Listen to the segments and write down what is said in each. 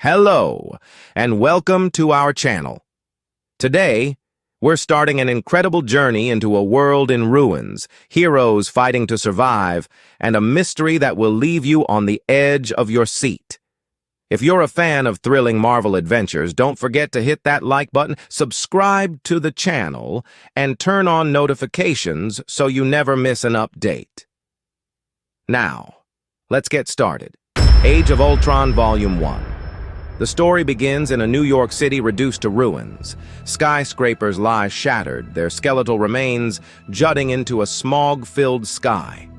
Hello, and welcome to our channel. Today, we're starting an incredible journey into a world in ruins, heroes fighting to survive, and a mystery that will leave you on the edge of your seat. If you're a fan of thrilling Marvel adventures, don't forget to hit that like button, subscribe to the channel, and turn on notifications so you never miss an update. Now, let's get started. Age of Ultron Volume 1. The story begins in a New York City reduced to ruins. Skyscrapers lie shattered, their skeletal remains jutting into a smog-filled sky.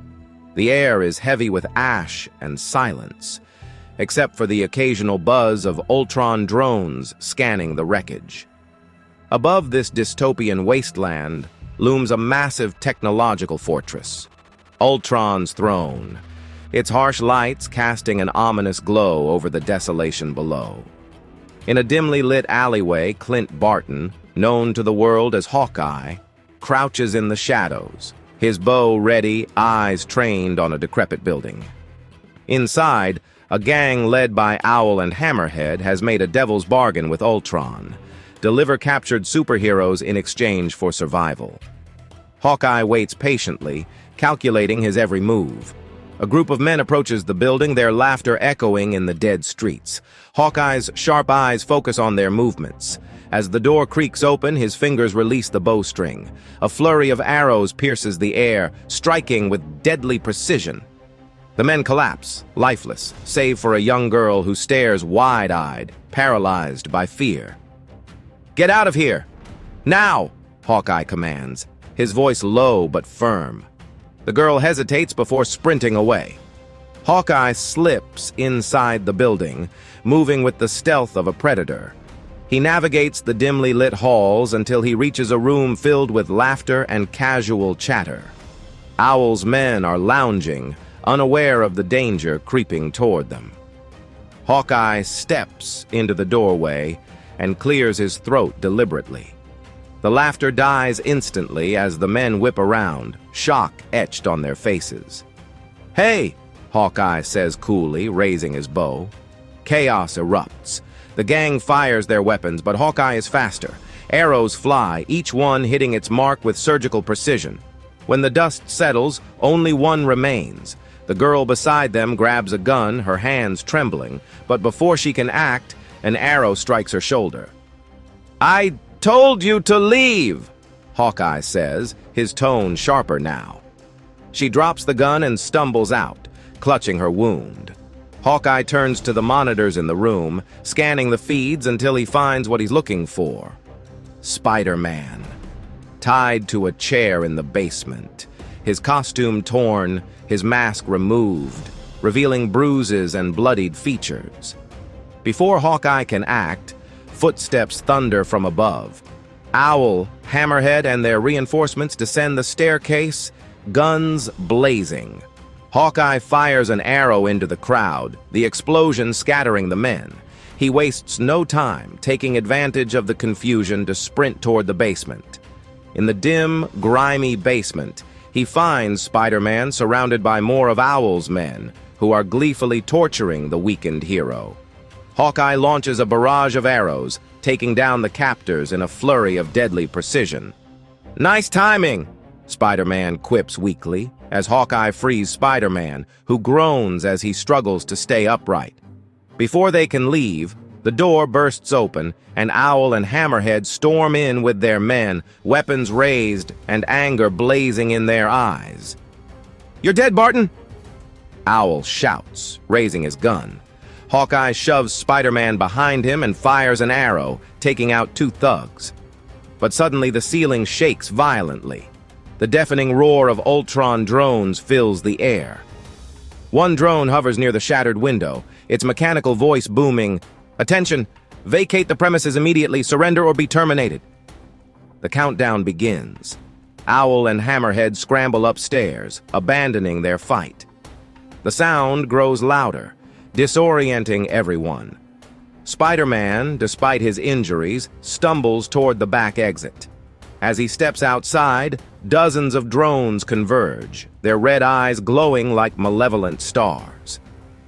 The air is heavy with ash and silence, except for the occasional buzz of Ultron drones scanning the wreckage. Above this dystopian wasteland looms a massive technological fortress, Ultron's throne, its harsh lights casting an ominous glow over the desolation below. In a dimly lit alleyway, Clint Barton, known to the world as Hawkeye, crouches in the shadows, his bow ready, eyes trained on a decrepit building. Inside, a gang led by Owl and Hammerhead has made a devil's bargain with Ultron: deliver captured superheroes in exchange for survival. Hawkeye waits patiently, calculating his every move. A group of men approaches the building, their laughter echoing in the dead streets. Hawkeye's sharp eyes focus on their movements. As the door creaks open, his fingers release the bowstring. A flurry of arrows pierces the air, striking with deadly precision. The men collapse, lifeless, save for a young girl who stares wide-eyed, paralyzed by fear. "Get out of here! Now!" Hawkeye commands, his voice low but firm. The girl hesitates before sprinting away. Hawkeye slips inside the building, moving with the stealth of a predator. He navigates the dimly lit halls until he reaches a room filled with laughter and casual chatter. Owl's men are lounging, unaware of the danger creeping toward them. Hawkeye steps into the doorway and clears his throat deliberately. The laughter dies instantly as the men whip around, shock etched on their faces. "Hey!" Hawkeye says coolly, raising his bow. Chaos erupts. The gang fires their weapons, but Hawkeye is faster. Arrows fly, each one hitting its mark with surgical precision. When the dust settles, only one remains. The girl beside them grabs a gun, her hands trembling, but before she can act, an arrow strikes her shoulder. "I told you to leave," Hawkeye says, his tone sharper now. She drops the gun and stumbles out, clutching her wound. Hawkeye turns to the monitors in the room, scanning the feeds until he finds what he's looking for. Spider-Man, tied to a chair in the basement, his costume torn, his mask removed, revealing bruises and bloodied features. Before Hawkeye can act, footsteps thunder from above. Owl, Hammerhead, and their reinforcements descend the staircase, guns blazing. Hawkeye fires an arrow into the crowd, the explosion scattering the men. He wastes no time, taking advantage of the confusion to sprint toward the basement. In the dim, grimy basement, he finds Spider-Man surrounded by more of Owl's men, who are gleefully torturing the weakened hero. Hawkeye launches a barrage of arrows, taking down the captors in a flurry of deadly precision. "Nice timing," Spider-Man quips weakly, as Hawkeye frees Spider-Man, who groans as he struggles to stay upright. Before they can leave, the door bursts open, and Owl and Hammerhead storm in with their men, weapons raised and anger blazing in their eyes. "You're dead, Barton!" Owl shouts, raising his gun. Hawkeye shoves Spider-Man behind him and fires an arrow, taking out two thugs. But suddenly the ceiling shakes violently. The deafening roar of Ultron drones fills the air. One drone hovers near the shattered window, its mechanical voice booming, "Attention! Vacate the premises immediately, surrender or be terminated." The countdown begins. Owl and Hammerhead scramble upstairs, abandoning their fight. The sound grows louder, disorienting everyone. Spider-Man, despite his injuries, stumbles toward the back exit. As he steps outside, dozens of drones converge, their red eyes glowing like malevolent stars.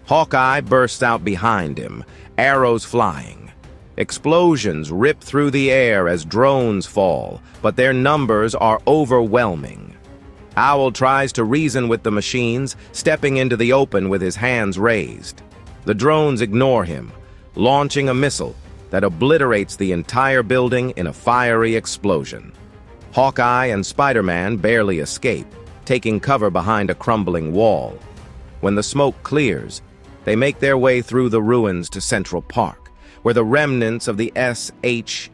Hawkeye bursts out behind him, arrows flying. Explosions rip through the air as drones fall, but their numbers are overwhelming. Owl tries to reason with the machines, stepping into the open with his hands raised. The drones ignore him, launching a missile that obliterates the entire building in a fiery explosion. Hawkeye and Spider-Man barely escape, taking cover behind a crumbling wall. When the smoke clears, they make their way through the ruins to Central Park, where the remnants of the SHIELD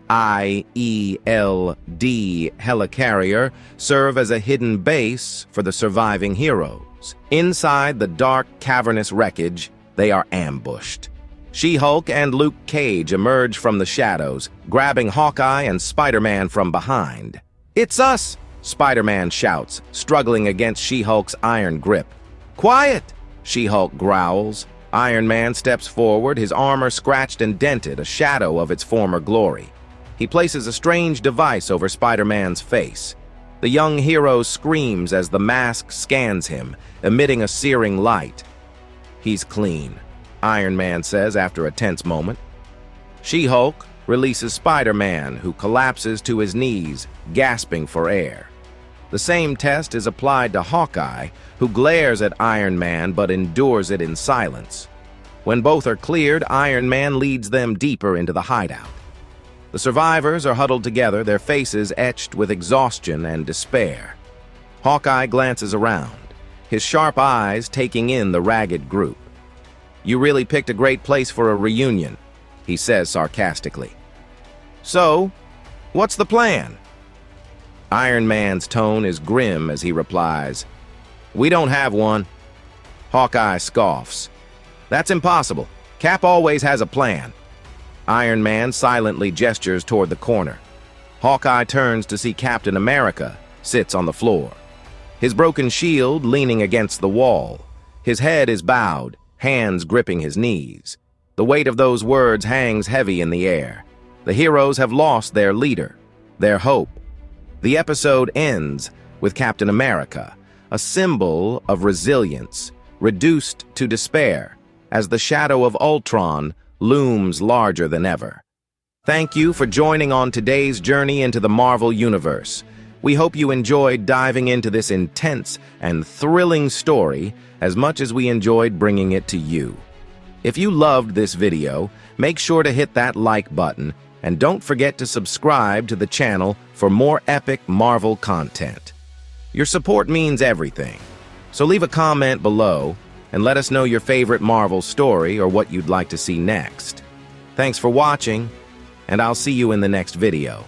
helicarrier serve as a hidden base for the surviving heroes. Inside the dark, cavernous wreckage, they are ambushed. She-Hulk and Luke Cage emerge from the shadows, grabbing Hawkeye and Spider-Man from behind. "It's us!" Spider-Man shouts, struggling against She-Hulk's iron grip. "Quiet!" She-Hulk growls. Iron Man steps forward, his armor scratched and dented, a shadow of its former glory. He places a strange device over Spider-Man's face. The young hero screams as the mask scans him, emitting a searing light. "He's clean," Iron Man says after a tense moment. She-Hulk releases Spider-Man, who collapses to his knees, gasping for air. The same test is applied to Hawkeye, who glares at Iron Man but endures it in silence. When both are cleared, Iron Man leads them deeper into the hideout. The survivors are huddled together, their faces etched with exhaustion and despair. Hawkeye glances around, his sharp eyes taking in the ragged group. "You really picked a great place for a reunion," he says sarcastically. "So, what's the plan?" Iron Man's tone is grim as he replies, "We don't have one." Hawkeye scoffs. "That's impossible. Cap always has a plan." Iron Man silently gestures toward the corner. Hawkeye turns to see Captain America sits on the floor, his broken shield leaning against the wall. His head is bowed, hands gripping his knees. The weight of those words hangs heavy in the air. The heroes have lost their leader, their hope. The episode ends with Captain America, a symbol of resilience, reduced to despair as the shadow of Ultron looms larger than ever. Thank you for joining on today's journey into the Marvel Universe. We hope you enjoyed diving into this intense and thrilling story as much as we enjoyed bringing it to you. If you loved this video, make sure to hit that like button and don't forget to subscribe to the channel for more epic Marvel content. Your support means everything, so leave a comment below and let us know your favorite Marvel story or what you'd like to see next. Thanks for watching, and I'll see you in the next video.